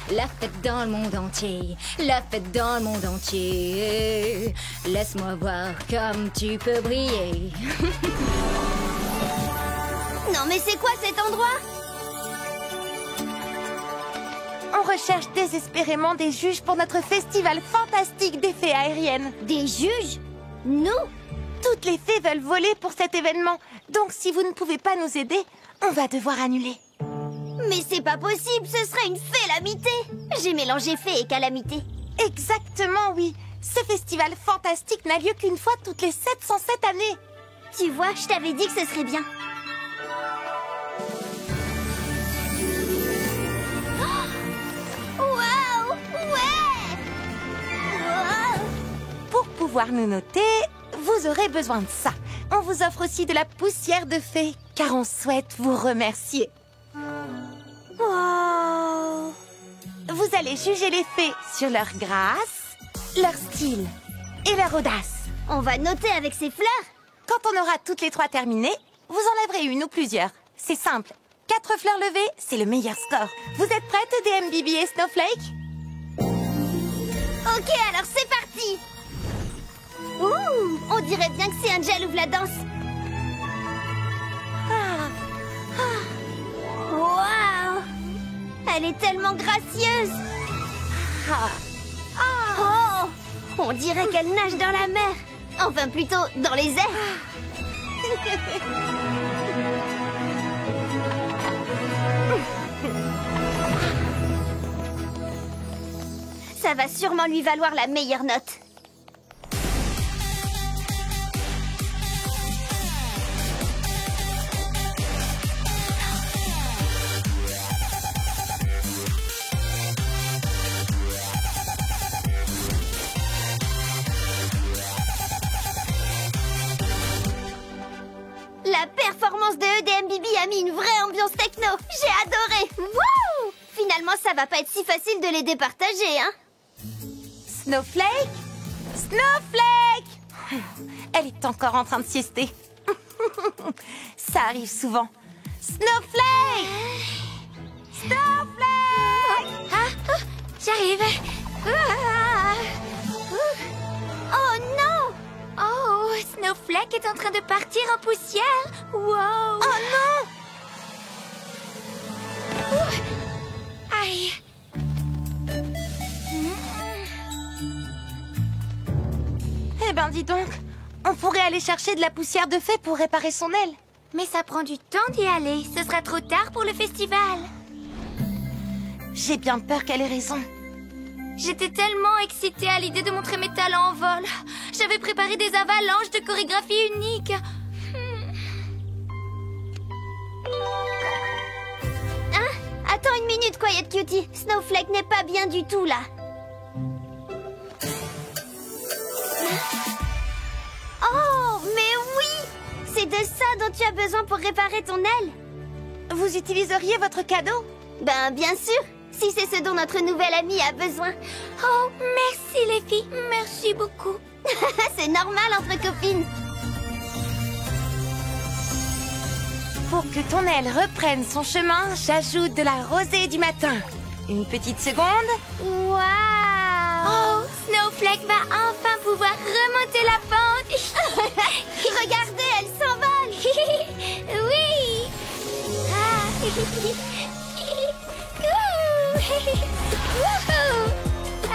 La fête dans le monde entier, la fête dans le monde entier. Laisse-moi voir comme tu peux briller. Non mais c'est quoi cet endroit? On recherche désespérément des juges pour notre festival fantastique des fées aériennes. Des juges? Nous? Toutes les fées veulent voler pour cet événement. Donc si vous ne pouvez pas nous aider, on va devoir annuler. Mais c'est pas possible, ce serait une félamité. J'ai mélangé fée et calamité. Exactement, oui. Ce festival fantastique n'a lieu qu'une fois toutes les 707 années. Tu vois, je t'avais dit que ce serait bien. Waouh! Ouais! Wow! Pour pouvoir nous noter, vous aurez besoin de ça. On vous offre aussi de la poussière de fée, car on souhaite vous remercier. Wow! Vous allez juger les fées sur leur grâce, leur style et leur audace. On va noter avec ces fleurs. Quand on aura toutes les 3 terminées, vous enlèverez une ou plusieurs. C'est simple. 4 fleurs levées, c'est le meilleur score. Vous êtes prêtes, EDM Bibi et Snowflake? Ok, alors c'est parti! Ouh! On dirait bien que c'est Angel ouvre la danse. Waouh! Elle est tellement gracieuse! Oh! On dirait qu'elle nage dans la mer. Enfin, plutôt dans les airs. Ça va sûrement lui valoir la meilleure note. La performance de EDM Bibi a mis une vraie ambiance techno. J'ai adoré. Wouh! Finalement, ça va pas être si facile de les départager, hein? Snowflake? Snowflake! Elle est encore en train de siester. Ça arrive souvent. Snowflake! Snowflake! J'arrive. Oh non! Oh, Snowflake est en train de partir en poussière. Wow! Oh non! Aïe! Eh ben dis donc, on pourrait aller chercher de la poussière de fée pour réparer son aile. Mais ça prend du temps d'y aller. Ce sera trop tard pour le festival. J'ai bien peur qu'elle ait raison. J'étais tellement excitée à l'idée de montrer mes talents en vol. J'avais préparé des avalanches de chorégraphie uniques. Hein? Attends une minute, Quiet Cutie. Snowflake n'est pas bien du tout, là. Oh, mais oui! C'est de ça dont tu as besoin pour réparer ton aile. Vous utiliseriez votre cadeau? Ben, bien sûr. Si c'est ce dont notre nouvelle amie a besoin. Oh, merci les filles. Merci beaucoup. C'est normal entre copines. Pour que ton aile reprenne son chemin, j'ajoute de la rosée du matin. Une petite seconde. Waouh! Oh, Snowflake va enfin pouvoir remonter la pente. Regardez, elle s'envole. Oui. Wouhou. Ah.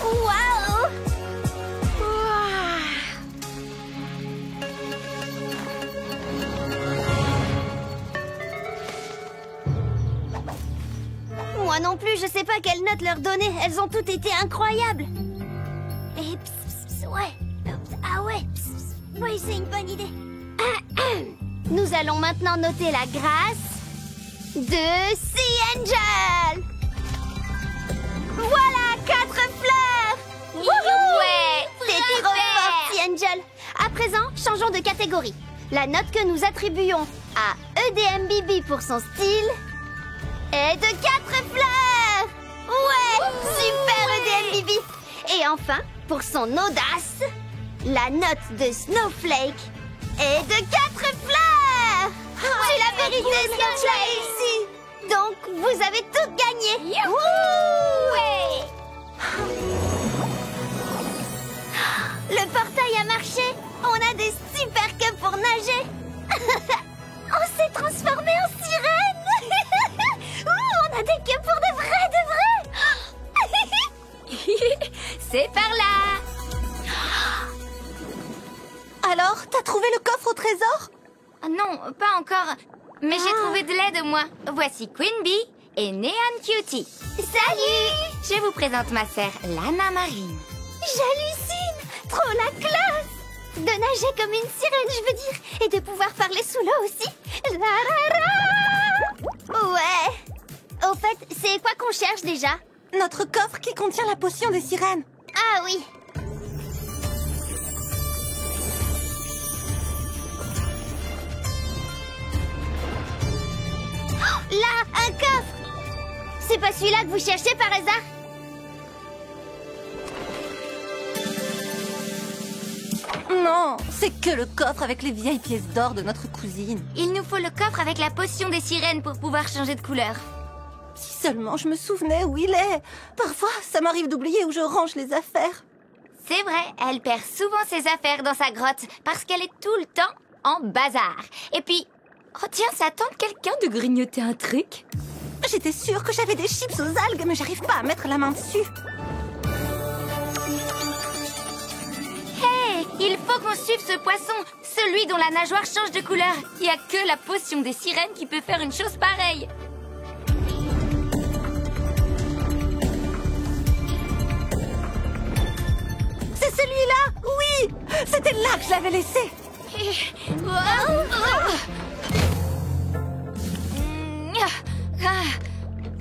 Waouh! Moi non plus, je sais pas quelle note leur donner. Elles ont toutes été incroyables. Et ouais. Ah ouais. Oui, c'est une bonne idée. Nous allons maintenant noter la grâce de Sea Angel. Voilà, 4 fleurs. Ouais. C'est trop fort, Sea Angel. À présent, changeons de catégorie. La note que nous attribuons à EDM Bibi pour son style est de 4 fleurs. Ouais, super EDM Bibi. enfin, pour son audace, la note de Snowflake est de 4 fleurs. C'est la vérité, Snowflake ici. Donc, vous avez toutes gagné. Ouais. Le portail a marché. On a des super cups pour nager. On s'est transformé en sirène. On a des cups pour de vrai, C'est par là. Alors, t'as trouvé le coffre au trésor? Non, pas encore. Mais j'ai trouvé de l'aide, moi. Voici Queen Bee et Neon Cutie. Salut! Je vous présente ma sœur, Lana Marine. J'hallucine! Trop la classe! De nager comme une sirène, je veux dire. Et de pouvoir parler sous l'eau aussi. Ouais. Au fait, c'est quoi qu'on cherche déjà? Notre coffre qui contient la potion des sirènes. Ah oui. Oh, là, un coffre! C'est pas celui-là que vous cherchez par hasard? Non, c'est que le coffre avec les vieilles pièces d'or de notre cousine. Il nous faut le coffre avec la potion des sirènes pour pouvoir changer de couleur. Si seulement je me souvenais où il est. Parfois, ça m'arrive d'oublier où je range les affaires. C'est vrai, elle perd souvent ses affaires dans sa grotte parce qu'elle est tout le temps en bazar. Et puis, oh tiens, ça tente quelqu'un de grignoter un truc? J'étais sûre que j'avais des chips aux algues, mais j'arrive pas à mettre la main dessus. Hey, il faut qu'on suive ce poisson, celui dont la nageoire change de couleur. Il n'y a que la potion des sirènes qui peut faire une chose pareille. C'est celui-là, oui. C'était là que je l'avais laissé.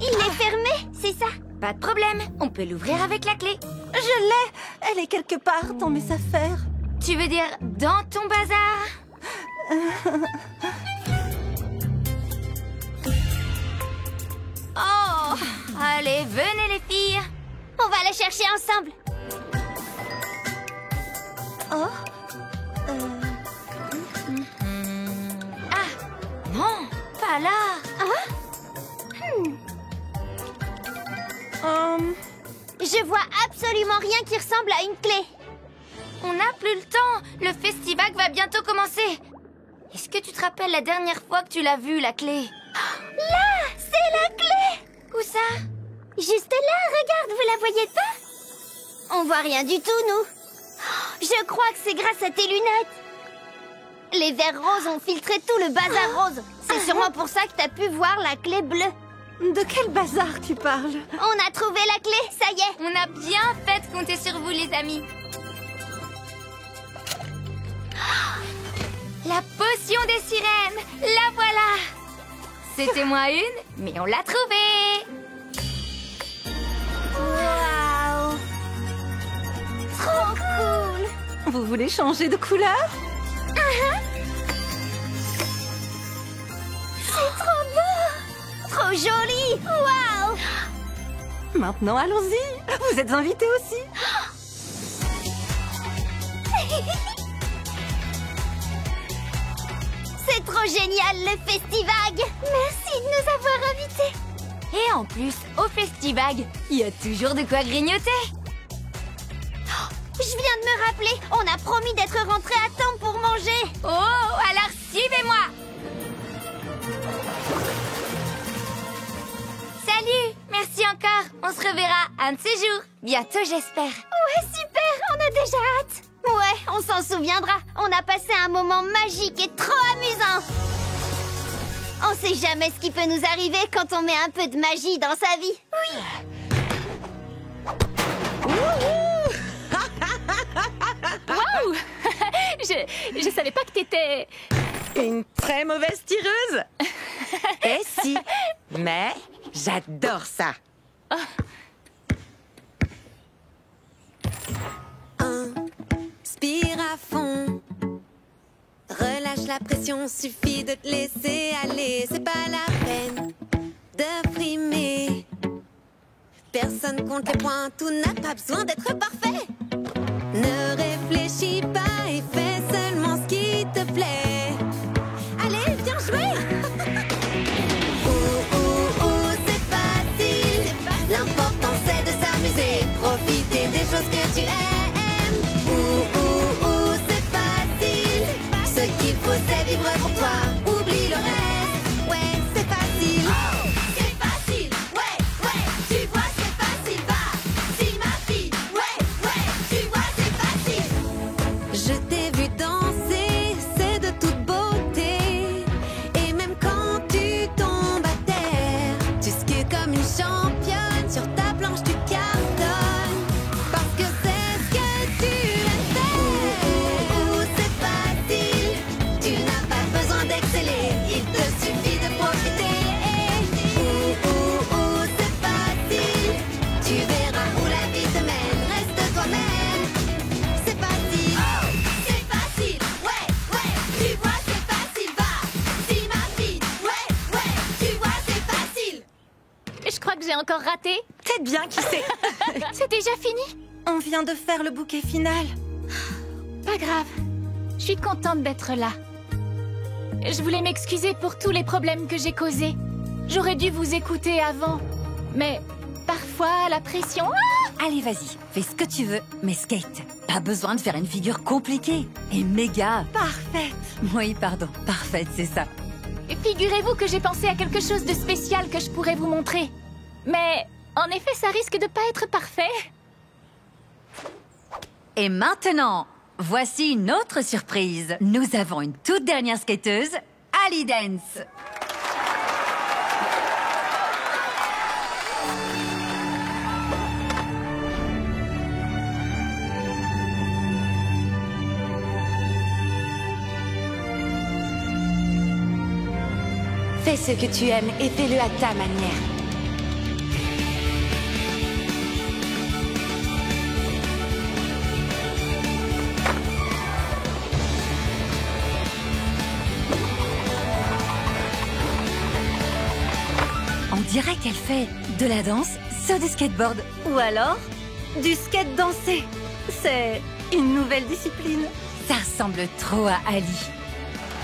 Il est fermé, c'est ça? Pas de problème, on peut l'ouvrir avec la clé. Je l'ai. Elle est quelque part dans mes affaires. Tu veux dire dans ton bazar? Oh, allez, venez les filles. On va la chercher ensemble. Oh. Ah, non, pas là. Je vois absolument rien qui ressemble à une clé. On n'a plus le temps. Le festival va bientôt commencer. Est-ce que tu te rappelles la dernière fois que tu l'as vue, la clé? Là, c'est la clé. Où ça? Juste là, regarde, vous la voyez pas? On voit rien du tout, nous. Je crois que c'est grâce à tes lunettes. Les verres roses ont filtré tout le bazar rose. C'est sûrement pour ça que t'as pu voir la clé bleue. De quel bazar tu parles? On a trouvé la clé, ça y est. On a bien fait de compter sur vous, les amis. La potion des sirènes, la voilà. C'était moins une, mais on l'a trouvée. Waouh! Trop cool! Vous voulez changer de couleur? C'est trop beau! Trop joli! Waouh! Maintenant, allons-y. Vous êtes invités aussi. C'est trop génial, le Festivag! Merci de nous avoir invités! Et en plus, au Festivag, il y a toujours de quoi grignoter. Je viens de me rappeler, on a promis d'être rentrés à temps pour manger! Oh, alors suivez-moi. Salut, merci encore. On se reverra un de ces jours. Bientôt, j'espère. Ouais, super, on a déjà hâte! Ouais, on s'en souviendra. On a passé un moment magique et trop amusant. On sait jamais ce qui peut nous arriver quand on met un peu de magie dans sa vie. Oui. Waouh. Je savais pas que t'étais... Une très mauvaise tireuse. Eh si, mais j'adore ça. Inspire à fond. Relâche la pression, suffit de te laisser aller. C'est pas la peine de frimer. Personne compte les points, tout n'a pas besoin d'être parfait. Ne réfléchis pas et fais seulement ce qui te plaît. Allez, viens jouer. C'est facile. L'important c'est de s'amuser, profiter des choses que tu aimes. C'est facile. Ce qu'il faut c'est vivre pour toi. Oublie le reste. Ouais, c'est facile. C'est facile. Ouais, tu vois c'est facile. Vas-y ma fille. Ouais, tu vois c'est facile. Je t'ai vu danser, c'est de toute beauté. Et même quand tu tombes à terre, tu skies comme une championne. Sur ta planche tu cartonnes. Parce que c'est ce que tu aimes faire. C'est facile. Tu n'as pas besoin d'exceller. Il te suffit de profiter. C'est facile. Tu verras où la vie te mène. Reste toi-même. C'est facile. C'est facile. Ouais, tu vois c'est facile. Vas-y ma fille. Ouais, tu vois c'est facile. Je crois que j'ai encore raté. Peut-être bien, qui sait. C'est déjà fini? On vient de faire le bouquet final. Pas grave. Je suis contente d'être là. Je voulais m'excuser pour tous les problèmes que j'ai causés. J'aurais dû vous écouter avant. Mais parfois, la pression... Allez, vas-y, fais ce que tu veux, mais skate. Pas besoin de faire une figure compliquée. Et méga. Parfaite. Oui, pardon, parfaite, c'est ça. Figurez-vous que j'ai pensé à quelque chose de spécial que je pourrais vous montrer. Mais en effet, ça risque de pas être parfait. Et maintenant, voici une autre surprise. Nous avons une toute dernière skateuse, Ali Dance. Fais ce que tu aimes et fais-le à ta manière. On dirait qu'elle fait de la danse sur du skateboard. Ou alors, du skate dansé. C'est une nouvelle discipline. Ça ressemble trop à Ali.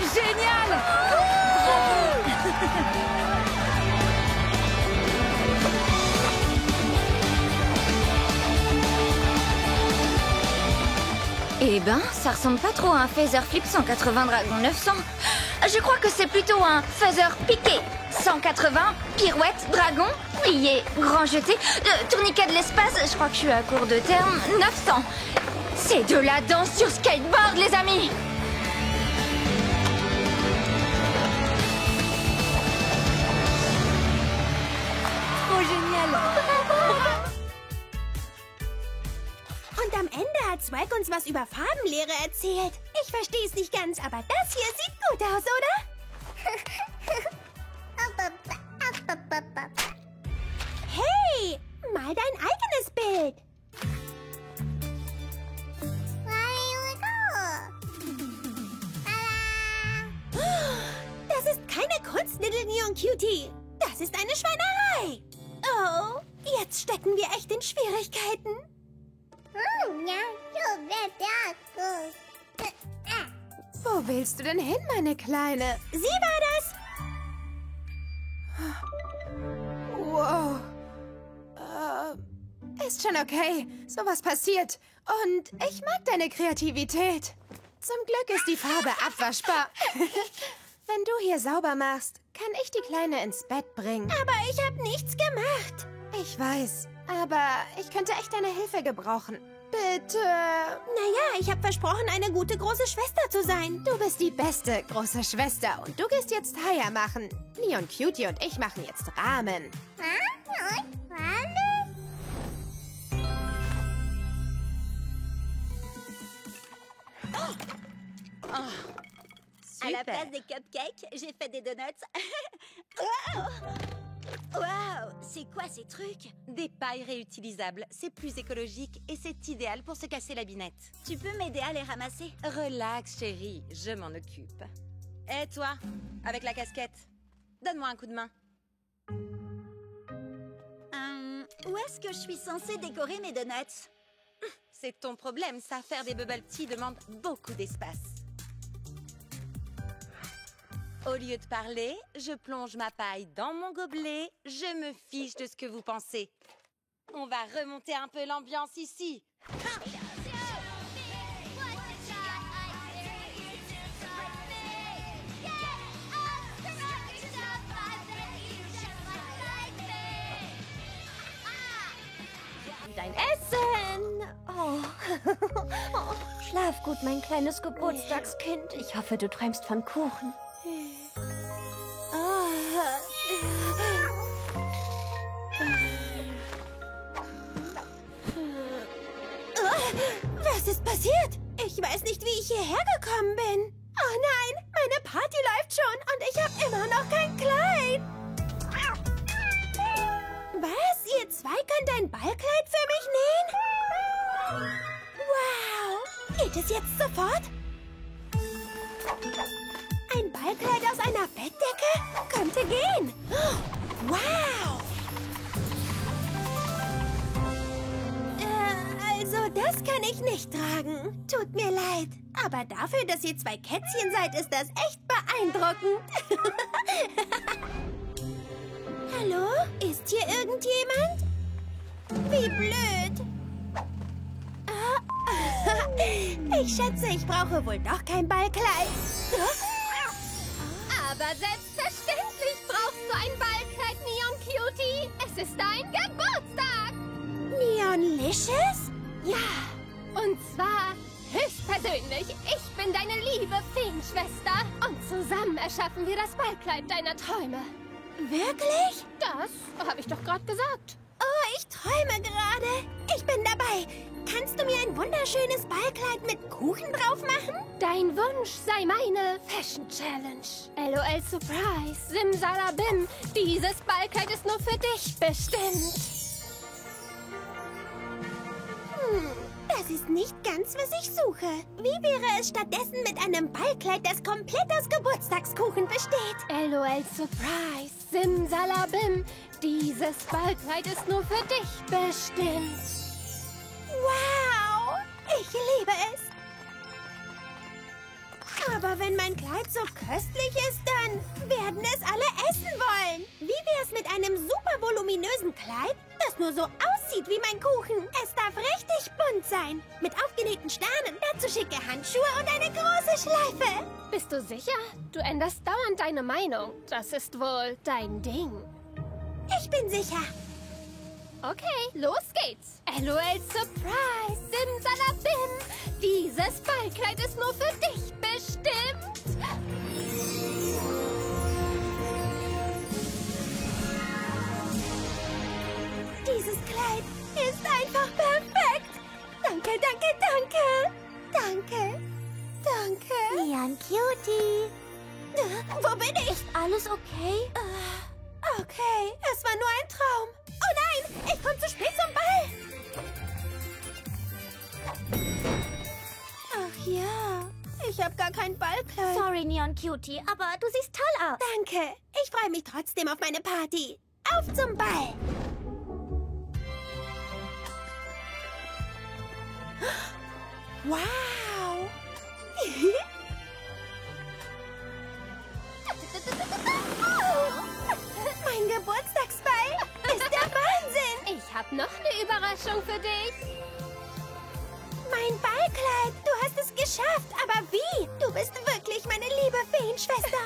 Génial! Eh ben, ça ressemble pas trop à un Feather Flip 180 Dragon 900. Je crois que c'est plutôt un Feather Piqué 180 Pirouette Dragon plié grand jeté tourniquet de l'espace. Je crois que je suis à court de terme 900. C'est de la danse sur skateboard, les amis. Trop génial! Und am Ende hat Swag uns was über Farbenlehre erzählt. Ich verstehe es nicht ganz, aber das hier sieht gut aus, oder? Hey, mal dein eigenes Bild. Das ist keine Kunst, Little Neon Cutie. Das ist eine Schweinerei. Oh, jetzt stecken wir echt in Schwierigkeiten. Wo willst du denn hin, meine Kleine? Sie war das. Wow. Ist schon okay. Sowas passiert. Und ich mag deine Kreativität. Zum Glück ist die Farbe abwaschbar. Wenn du hier sauber machst, kann ich die Kleine ins Bett bringen. Aber ich habe nichts gemacht. Ich weiß, aber ich könnte echt deine Hilfe gebrauchen. Bitte. Naja, ich habe versprochen, eine gute große Schwester zu sein. Du bist die beste große Schwester und du gehst jetzt Haier machen. Neon Cutie und ich machen jetzt Rahmen. À la place des cupcakes, j'ai fait des donuts. Waouh! C'est quoi ces trucs? Des pailles réutilisables, c'est plus écologique et c'est idéal pour se casser la binette. Tu peux m'aider à les ramasser? Relax, chérie, je m'en occupe. Et toi, avec la casquette, donne-moi un coup de main. Où est-ce que je suis censée décorer mes donuts? C'est ton problème, ça. Faire des bubble tea demande beaucoup d'espace. Au lieu de parler, je plonge ma paille dans mon gobelet. Je me fiche de ce que vous pensez. On va remonter un peu l'ambiance ici. Dein Essen! Oh. Oh, schlaf gut, mein kleines Geburtstagskind. Ich hoffe, du träumst von Kuchen. Oh. Was ist passiert? Ich weiß nicht, wie ich hierher gekommen bin. Oh nein, meine Party läuft schon und ich habe immer noch kein Kleid. Was? Ihr zwei könnt ein Ballkleid für mich nähen? Wow! Geht es jetzt sofort? Ein Ballkleid aus einer Bettdecke? Könnte gehen. Wow! Also das kann ich nicht tragen. Tut mir leid. Aber dafür, dass ihr zwei Kätzchen seid, ist das echt beeindruckend. Hallo? Ist hier irgendjemand? Wie blöd. Ich schätze, ich brauche wohl doch kein Ballkleid. Aber selbstverständlich brauchst du ein Ballkleid, Neon Cutie. Es ist dein Geburtstag. Neonlicious? Ja, und zwar höchstpersönlich. Ich bin deine liebe Feenschwester. Und zusammen erschaffen wir das Ballkleid deiner Träume. Wirklich? Das habe ich doch gerade gesagt. Oh, ich träume gerade. Ich bin dabei. Kannst du mir ein wunderschönes Ballkleid mit Kuchen drauf machen? Dein Wunsch sei meine Fashion Challenge. LOL Surprise, Simsalabim. Dieses Ballkleid ist nur für dich bestimmt. Das ist nicht ganz, was ich suche. Wie wäre es stattdessen mit einem Ballkleid, das komplett aus Geburtstagskuchen besteht? LOL Surprise, Simsalabim. Dieses Ballkleid ist nur für dich bestimmt. Wow! Ich liebe es. Aber wenn mein Kleid so köstlich ist, dann werden es alle essen wollen. Wie wär's mit einem super voluminösen Kleid, das nur so aussieht wie mein Kuchen? Es darf richtig bunt sein. Mit aufgenähten Sternen, dazu schicke Handschuhe und eine große Schleife. Bist du sicher? Du änderst dauernd deine Meinung. Das ist wohl dein Ding. Ich bin sicher. Okay, los geht's. LOL Surprise, Simsalabim. Dieses Ballkleid ist nur für dich bestimmt. Dieses Kleid ist einfach perfekt. Danke, danke, danke. Danke. Danke. Neon Cutie. Wo bin ich? Ist alles okay? Okay, es war nur ein Traum. Oh nein, ich komme zu spät zum Ball. Ach ja, ich habe gar kein Ballkleid. Sorry, Neon Cutie, aber du siehst toll aus. Danke, ich freue mich trotzdem auf meine Party. Auf zum Ball. Wow. Mein Geburtstagsball ist der Wahnsinn. Ich habe noch eine Überraschung für dich. Mein Ballkleid, du hast es geschafft. Aber wie? Du bist wirklich meine liebe Feenschwester.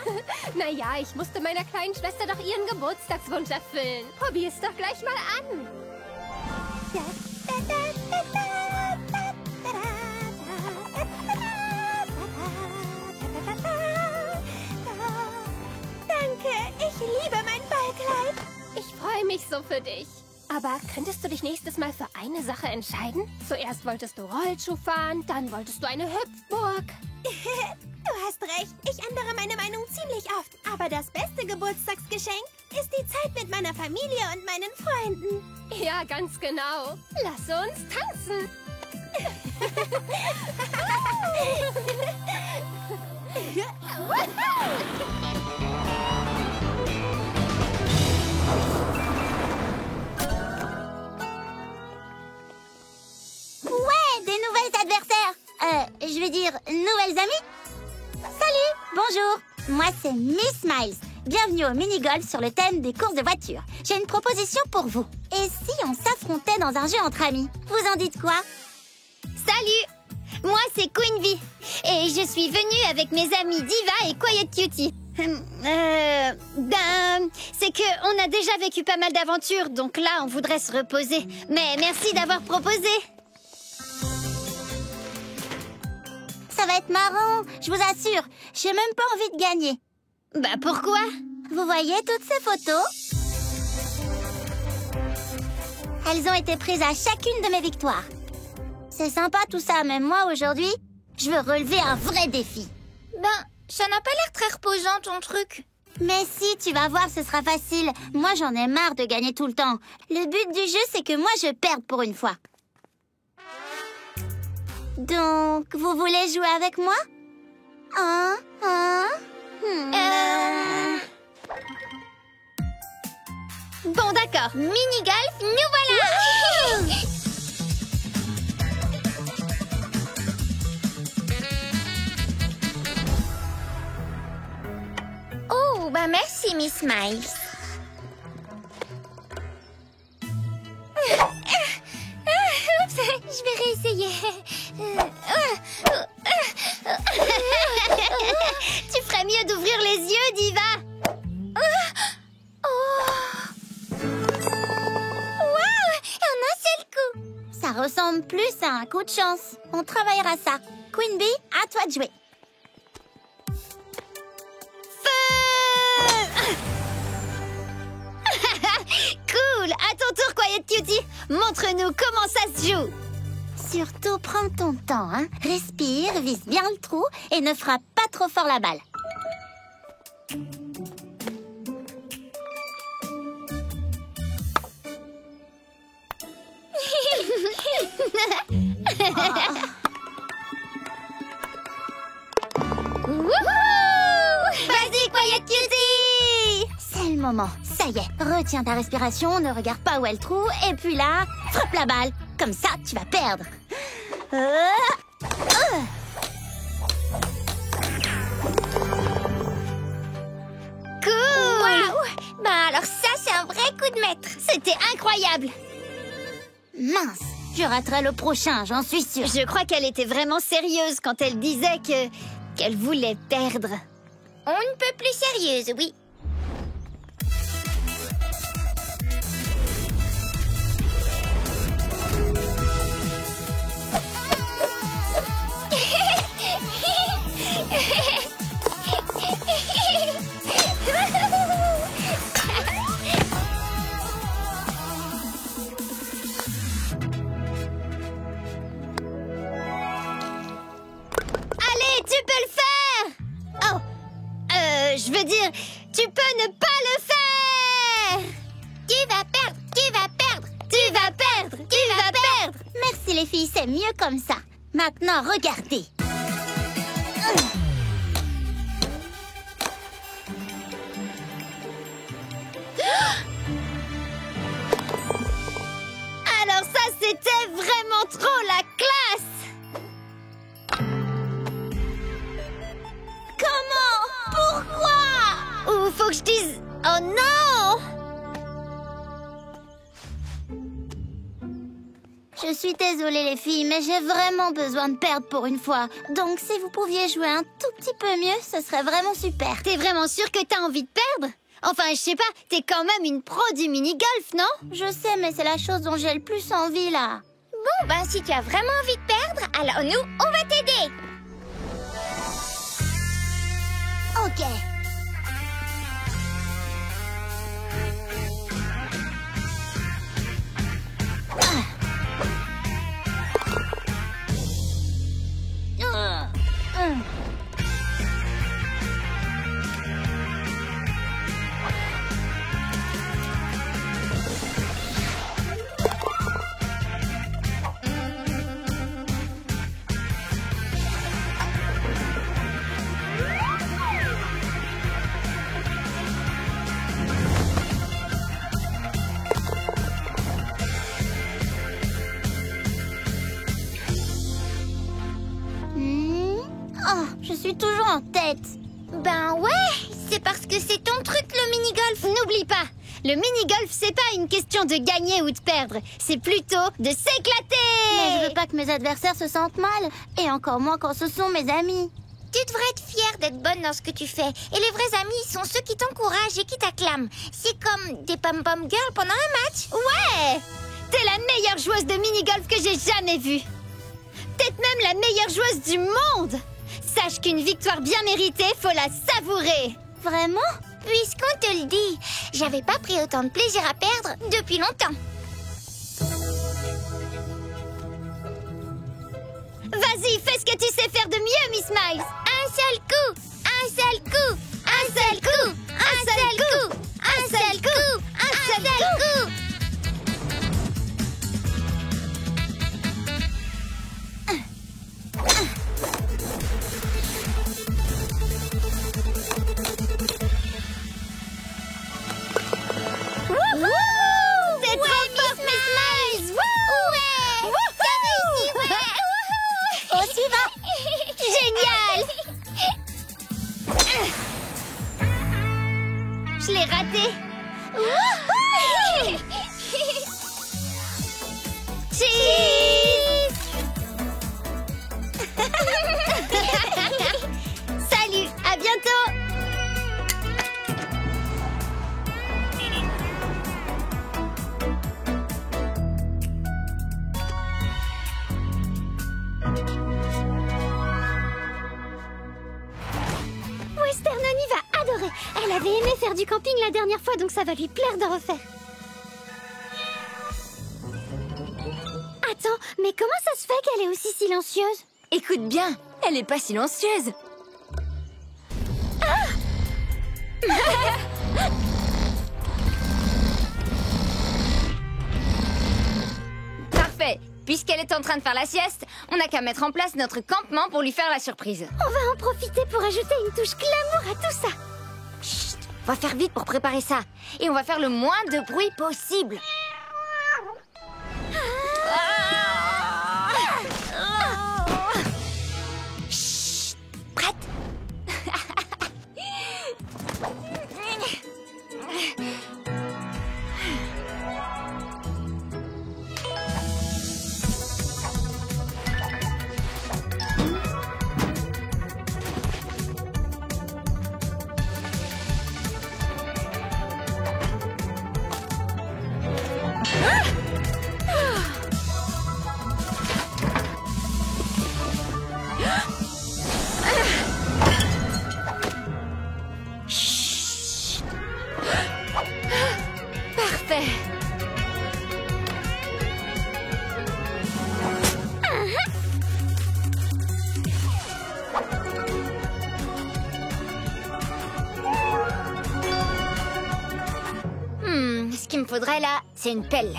Naja, ich musste meiner kleinen Schwester doch ihren Geburtstagswunsch erfüllen. Probier's doch gleich mal an. Danke, ich liebe mein Ballkleid. Ich freue mich so für dich. Aber könntest du dich nächstes Mal für eine Sache entscheiden? Zuerst wolltest du Rollschuh fahren, dann wolltest du eine Hüpfburg. Du hast recht, ich ändere meine Meinung ziemlich oft. Aber das beste Geburtstagsgeschenk ist die Zeit mit meiner Familie und meinen Freunden. Ja, ganz genau. Lass uns tanzen. les adversaires. Je veux dire, nouvelles amies. Salut, bonjour. Moi, c'est Miss Miles. Bienvenue au mini-golf sur le thème des courses de voitures. J'ai une proposition pour vous. Et si on s'affrontait dans un jeu entre amis? Vous en dites quoi? Salut! Moi, c'est Queen Bee. Et je suis venue avec mes amis Diva et Quiet Cutie. C'est que on a déjà vécu pas mal d'aventures, donc là, on voudrait se reposer. Mais merci d'avoir proposé. Ça va être marrant, je vous assure. J'ai même pas envie de gagner. Bah pourquoi? Vous voyez toutes ces photos? Elles ont été prises à chacune de mes victoires. C'est sympa tout ça, mais moi aujourd'hui, je veux relever un vrai défi. Ben, ça n'a pas l'air très reposant ton truc. Mais si, tu vas voir, ce sera facile. Moi, j'en ai marre de gagner tout le temps. Le but du jeu, c'est que moi, je perde pour une fois. Donc, vous voulez jouer avec moi? Bon, d'accord. Mini-golf, nous voilà. Oh, bah merci, Miss Miles. Oups, je vais réessayer. Tu ferais mieux d'ouvrir les yeux, Diva. Waouh, en un seul coup. Ça ressemble plus à un coup de chance. On travaillera ça. Queen Bee, à toi de jouer. Cool, à ton tour, Quiet Cutie. Montre-nous comment ça se joue. Surtout, prends ton temps, hein. Respire, vise bien le trou et ne frappe pas trop fort la balle. Vas-y, Quiet Cutie. C'est le moment. Ça y est, retiens ta respiration, ne regarde pas où est le trou, et puis là, frappe la balle. Comme ça, tu vas perdre. Cool. Waouh! Bah alors ça, c'est un vrai coup de maître. C'était incroyable. Mince, je raterai le prochain, j'en suis sûre. Je crois qu'elle était vraiment sérieuse quand elle disait qu'elle voulait perdre. On ne peut plus sérieuse, oui. Allez, tu peux le faire! Oh, je veux dire, tu peux ne pas le faire! Tu vas perdre, tu vas perdre. Tu vas perdre, tu vas perdre! Merci les filles, c'est mieux comme ça. Maintenant, regardez. Alors ça, c'était vraiment trop la classe! Comment? Pourquoi? Ou faut que je dise... Oh non! Je suis désolée les filles, mais j'ai vraiment besoin de perdre pour une fois. Donc si vous pouviez jouer un tout petit peu mieux, ce serait vraiment super. T'es vraiment sûre que t'as envie de perdre? Enfin, je sais pas, t'es quand même une pro du mini-golf, non? Je sais, mais c'est la chose dont j'ai le plus envie là. Bon, ben si tu as vraiment envie de perdre, alors nous, on va t'aider. Ok. Oh, je suis toujours en tête. Ben ouais, c'est parce que c'est ton truc le mini-golf. N'oublie pas, le mini-golf, c'est pas une question de gagner ou de perdre. C'est plutôt de s'éclater. Mais je veux pas que mes adversaires se sentent mal. Et encore moins quand ce sont mes amis. Tu devrais être fière d'être bonne dans ce que tu fais. Et les vrais amis sont ceux qui t'encouragent et qui t'acclament. C'est comme des pom-pom girls pendant un match. Ouais! T'es la meilleure joueuse de mini-golf que j'ai jamais vue. Peut-être même la meilleure joueuse du monde. Sache qu'une victoire bien méritée, faut la savourer. Vraiment? Puisqu'on te le dit, j'avais pas pris autant de plaisir à perdre depuis longtemps. Vas-y, fais ce que tu sais faire de mieux, Miss Miles. Un seul coup, un seul coup, un seul coup, un seul coup, un seul coup, un seul coup. C'est trop fort, Miss Miles. Ouais, t'as réussi, ouais. Au suivant. Génial. Je l'ai raté. Cheese. Salut, à bientôt. Western Annie va adorer. Elle avait aimé faire du camping la dernière fois, donc ça va lui plaire de refaire. Attends, mais comment ça se fait qu'elle est aussi silencieuse? Écoute bien, elle est pas silencieuse. Parfait. Puisqu'elle est en train de faire la sieste, on n'a qu'à mettre en place notre campement pour lui faire la surprise. On va en profiter pour ajouter une touche glamour à tout ça. Chut, on va faire vite pour préparer ça. Et on va faire le moins de bruit possible. Chut, prête? Parfait. Ce qu'il me faudrait là, c'est une pelle.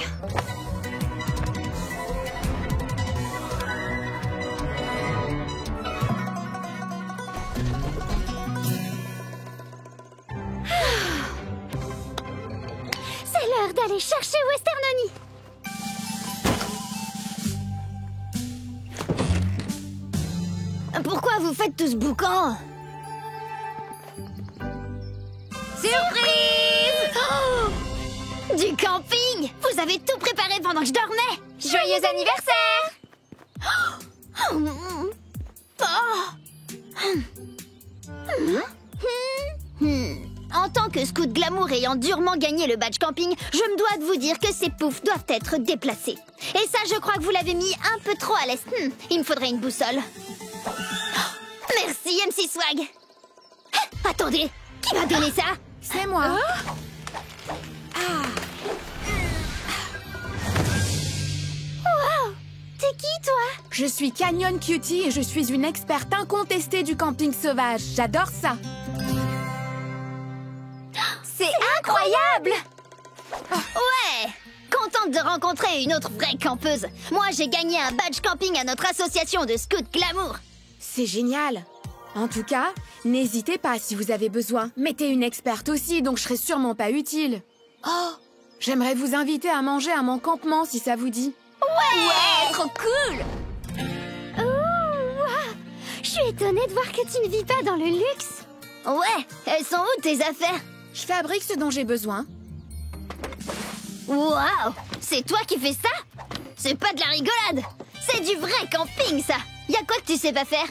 C'est l'heure d'aller chercher Western Annie. Pourquoi vous faites tout ce boucan? Surprise! Oh! Du camping! Vous avez tout préparé pendant que je dormais! Joyeux anniversaire! En tant que scout glamour ayant durement gagné le badge camping, je me dois de vous dire que ces poufs doivent être déplacés. Et ça, je crois que vous l'avez mis un peu trop à l'est. Il me faudrait une boussole. Merci, MC Swag. Attendez, qui m'a donné ça? C'est moi. Wow! T'es qui, toi? Je suis Canyon Cutie et je suis une experte incontestée du camping sauvage. J'adore ça. C'est incroyable! Ouais! Contente de rencontrer une autre vraie campeuse. Moi, j'ai gagné un badge camping à notre association de scouts glamour. C'est génial. En tout cas, n'hésitez pas si vous avez besoin. Mettez une experte aussi, donc je serai sûrement pas utile. Oh, j'aimerais vous inviter à manger à mon campement si ça vous dit. Ouais, trop cool! Ouh! Je suis étonnée de voir que tu ne vis pas dans le luxe. Ouais, elles sont où tes affaires? Je fabrique ce dont j'ai besoin. Waouh! C'est toi qui fais ça? C'est pas de la rigolade! C'est du vrai camping, ça! Y'a quoi que tu sais pas faire?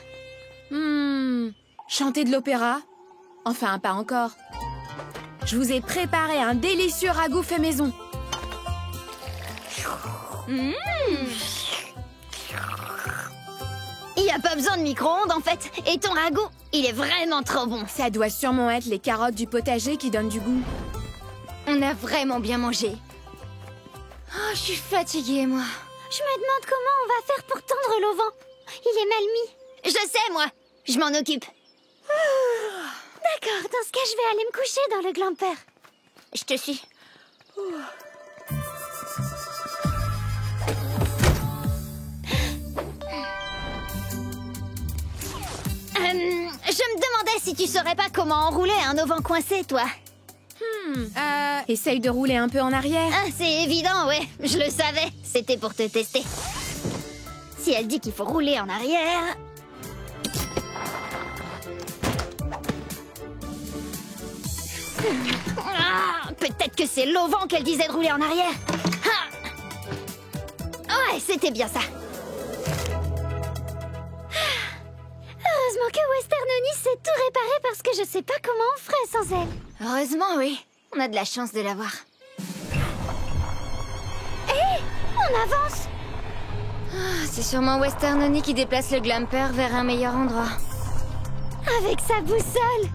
Chanter de l'opéra? Enfin, pas encore. Je vous ai préparé un délicieux ragoût fait maison. Y a pas besoin de micro-ondes, en fait. Et ton ragoût, il est vraiment trop bon. Ça doit sûrement être les carottes du potager qui donnent du goût. On a vraiment bien mangé. Oh, je suis fatiguée, moi. Je me demande comment on va faire pour tendre l'auvent. Il est mal mis. Je sais, moi. Je m'en occupe. D'accord, dans ce cas, je vais aller me coucher dans le glamper. Je te suis. Je me demandais si tu saurais pas comment enrouler un auvent coincé, toi. Essaye de rouler un peu en arrière. Ah, c'est évident, ouais. Je le savais. C'était pour te tester. Si elle dit qu'il faut rouler en arrière... Ah, peut-être que c'est l'auvent qu'elle disait de rouler en arrière. Ah. Ouais, c'était bien ça. Heureusement que Westernony sait tout réparer parce que je sais pas comment on ferait sans elle. Heureusement, oui. On a de la chance de l'avoir. Hé, on avance. C'est sûrement Westernony qui déplace le glamper vers un meilleur endroit. Avec sa boussole.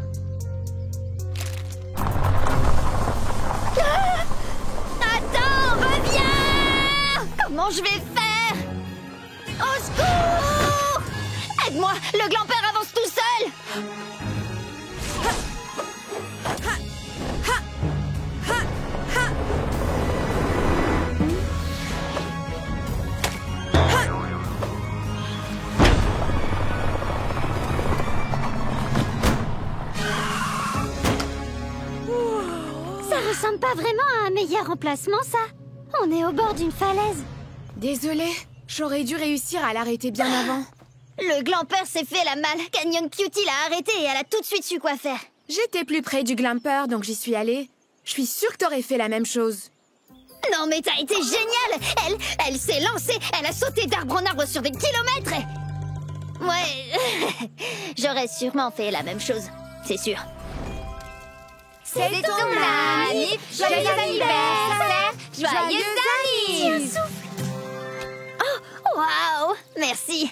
Attends, reviens! Comment je vais faire? Au secours! Aide-moi, le glamper avance tout seul! Ça ressemble pas vraiment à un meilleur emplacement, ça. On est au bord d'une falaise. Désolée, j'aurais dû réussir à l'arrêter bien avant. Le glamper s'est fait la malle. Canyon Cutie l'a arrêté et elle a tout de suite su quoi faire. J'étais plus près du glamper, donc j'y suis allée. Je suis sûre que t'aurais fait la même chose. Non mais t'as été géniale! Elle s'est lancée, elle a sauté d'arbre en arbre sur des kilomètres et... Ouais, j'aurais sûrement fait la même chose, c'est sûr. C'est ton anniv! Joyeux anniversaire! Joyeux anniv! Oh, waouh! Merci.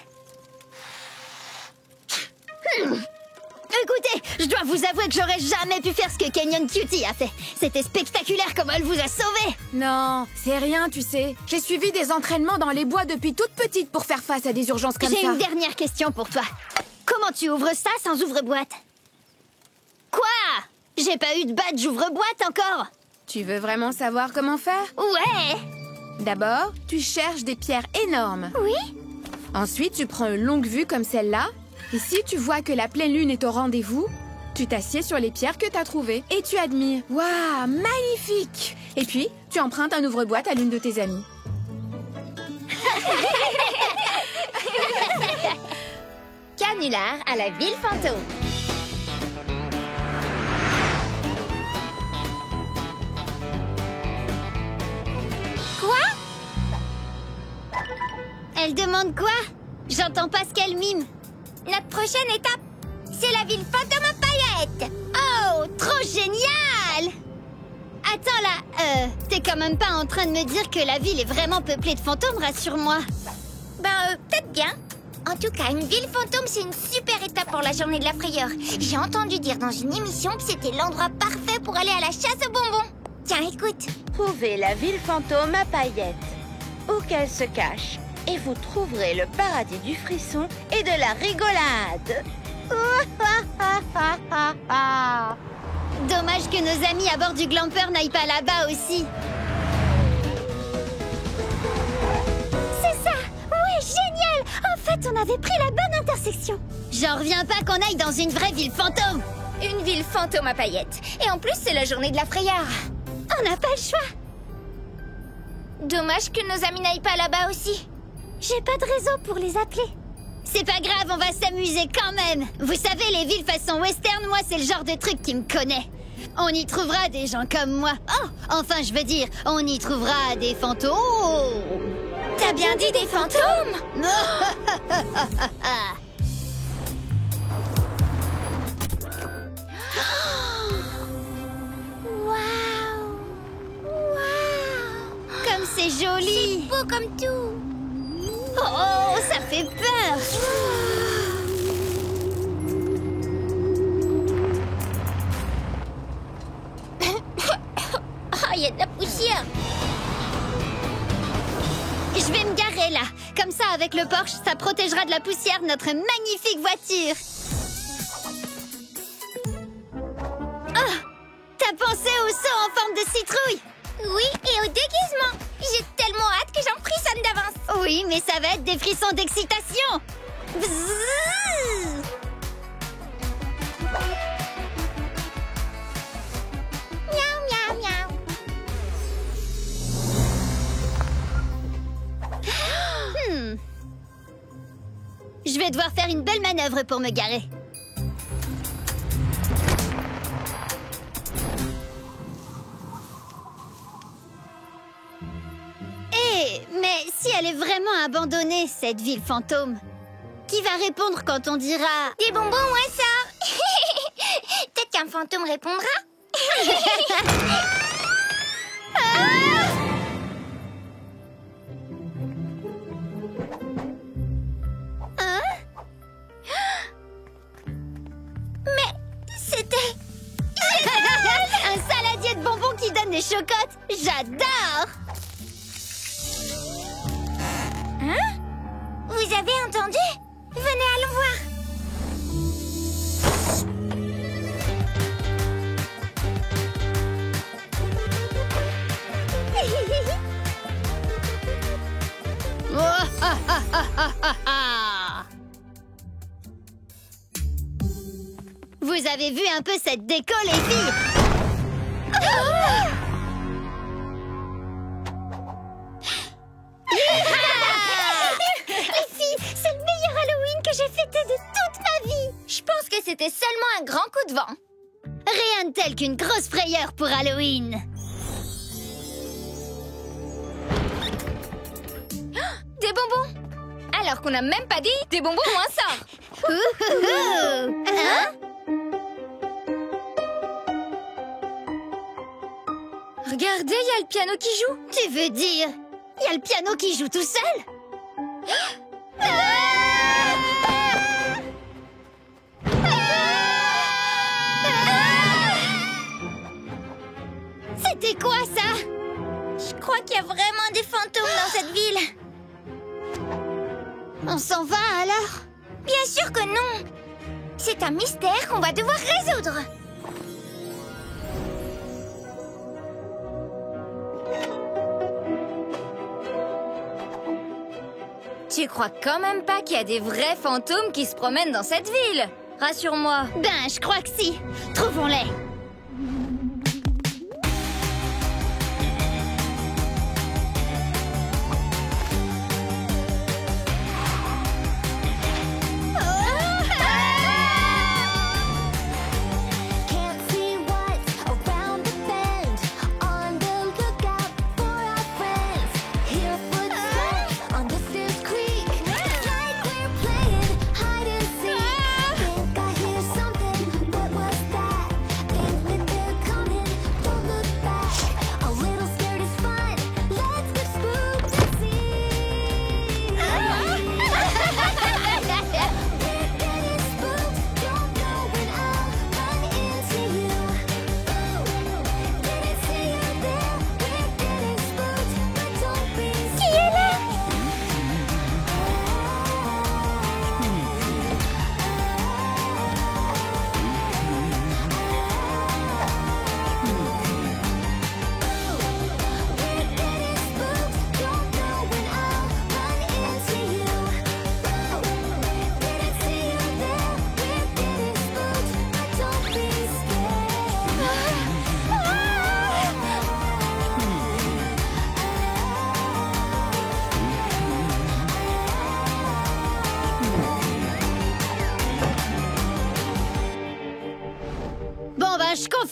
Écoutez, je dois vous avouer que j'aurais jamais pu faire ce que Canyon Cutie a fait. C'était spectaculaire comme elle vous a sauvé. Non, c'est rien, tu sais. J'ai suivi des entraînements dans les bois depuis toute petite pour faire face à des urgences comme ça. J'ai une dernière question pour toi. Comment tu ouvres ça sans ouvre-boîte? Quoi? J'ai pas eu de badge ouvre-boîte encore. Tu veux vraiment savoir comment faire? Ouais. D'abord, tu cherches des pierres énormes. Oui. Ensuite, tu prends une longue vue comme celle-là. Et si tu vois que la pleine lune est au rendez-vous, tu t'assieds sur les pierres que t'as trouvées et tu admires. Waouh, magnifique! Et puis, tu empruntes un ouvre-boîte à l'une de tes amies. Canular à la ville fantôme. Quoi? Elle demande quoi? J'entends pas ce qu'elle mime. Notre prochaine étape, c'est la ville fantôme à paillettes. Oh, trop génial! Attends là, t'es quand même pas en train de me dire que la ville est vraiment peuplée de fantômes, rassure-moi. Peut-être bien. En tout cas, une ville fantôme, c'est une super étape pour la journée de la frayeur. J'ai entendu dire dans une émission que c'était l'endroit parfait pour aller à la chasse aux bonbons. Tiens, écoute. Trouvez la ville fantôme à paillettes, où qu'elle se cache, et vous trouverez le paradis du frisson et de la rigolade. Dommage que nos amis à bord du glamper n'aillent pas là-bas aussi. C'est ça! Oui, génial! En fait, on avait pris la bonne intersection. J'en reviens pas qu'on aille dans une vraie ville fantôme. Une ville fantôme à paillettes. Et en plus, c'est la journée de la frayeur. On n'a pas le choix. Dommage que nos amis n'aillent pas là-bas aussi. J'ai pas de réseau pour les appeler. C'est pas grave, on va s'amuser quand même. Vous savez, les villes façon western, moi, c'est le genre de truc qui me connaît. On y trouvera des gens comme moi. Oh, enfin, je veux dire, on y trouvera des fantômes. T'as bien dit des fantômes? Waouh! Waouh! Comme c'est joli. C'est beau comme tout. Oh, ça fait peur. Oh, il y a de la poussière. Je vais me garer là. Comme ça, avec le Porsche, ça protégera de la poussière notre magnifique voiture. Oh, t'as pensé au saut en forme de citrouille? Oui, et au déguisement. J'ai tellement hâte que j'en frissonne d'avance. Oui, mais ça va être des frissons d'excitation. Bzzz. Miaou, miaou, miaou. Je vais devoir faire une belle manœuvre pour me garer. Mais si elle est vraiment abandonnée, cette ville fantôme, qui va répondre quand on dira « Des bonbons ou un sort? Peut-être qu'un fantôme répondra. Hein? Mais c'était... Un saladier de bonbons qui donne des chocottes. J'adore. Hein? Vous avez entendu? Venez, allons voir. Vous avez vu un peu cette déco, les filles? Les filles, c'est le meilleur Halloween que j'ai fêté de toute ma vie. Je pense que c'était seulement un grand coup de vent. Rien de tel qu'une grosse frayeur pour Halloween. Des bonbons. Alors qu'on n'a même pas dit des bonbons ou un sort. Hein? Regardez, il y a le piano qui joue. Tu veux dire, il y a le piano qui joue tout seul? C'était quoi ça? Je crois qu'il y a vraiment des fantômes dans cette ville. On s'en va alors? Bien sûr que non. C'est un mystère qu'on va devoir résoudre. Tu crois quand même pas qu'il y a des vrais fantômes qui se promènent dans cette ville? Rassure-moi. Ben, je crois que si. Trouvons-les.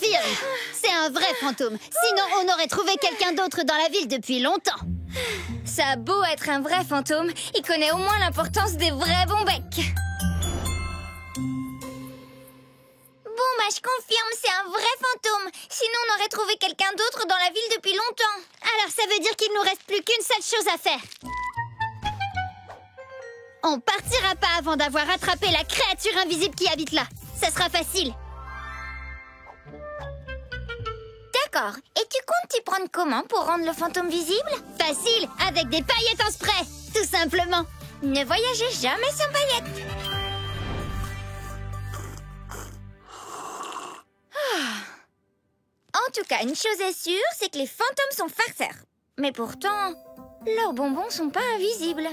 priori. C'est un vrai fantôme. Sinon, on aurait trouvé quelqu'un d'autre dans la ville depuis longtemps. Ça a beau être un vrai fantôme, il connaît au moins l'importance des vrais bons becs. Bon, bah je confirme, c'est un vrai fantôme. Sinon, on aurait trouvé quelqu'un d'autre dans la ville depuis longtemps. Alors ça veut dire qu'il nous reste plus qu'une seule chose à faire. On partira pas avant d'avoir attrapé la créature invisible qui habite là. Ça sera facile. D'accord. Et tu comptes t'y prendre comment pour rendre le fantôme visible? Facile, avec des paillettes en spray, tout simplement. Ne voyagez jamais sans paillettes. En tout cas, une chose est sûre, c'est que les fantômes sont farceurs. Mais pourtant, leurs bonbons sont pas invisibles.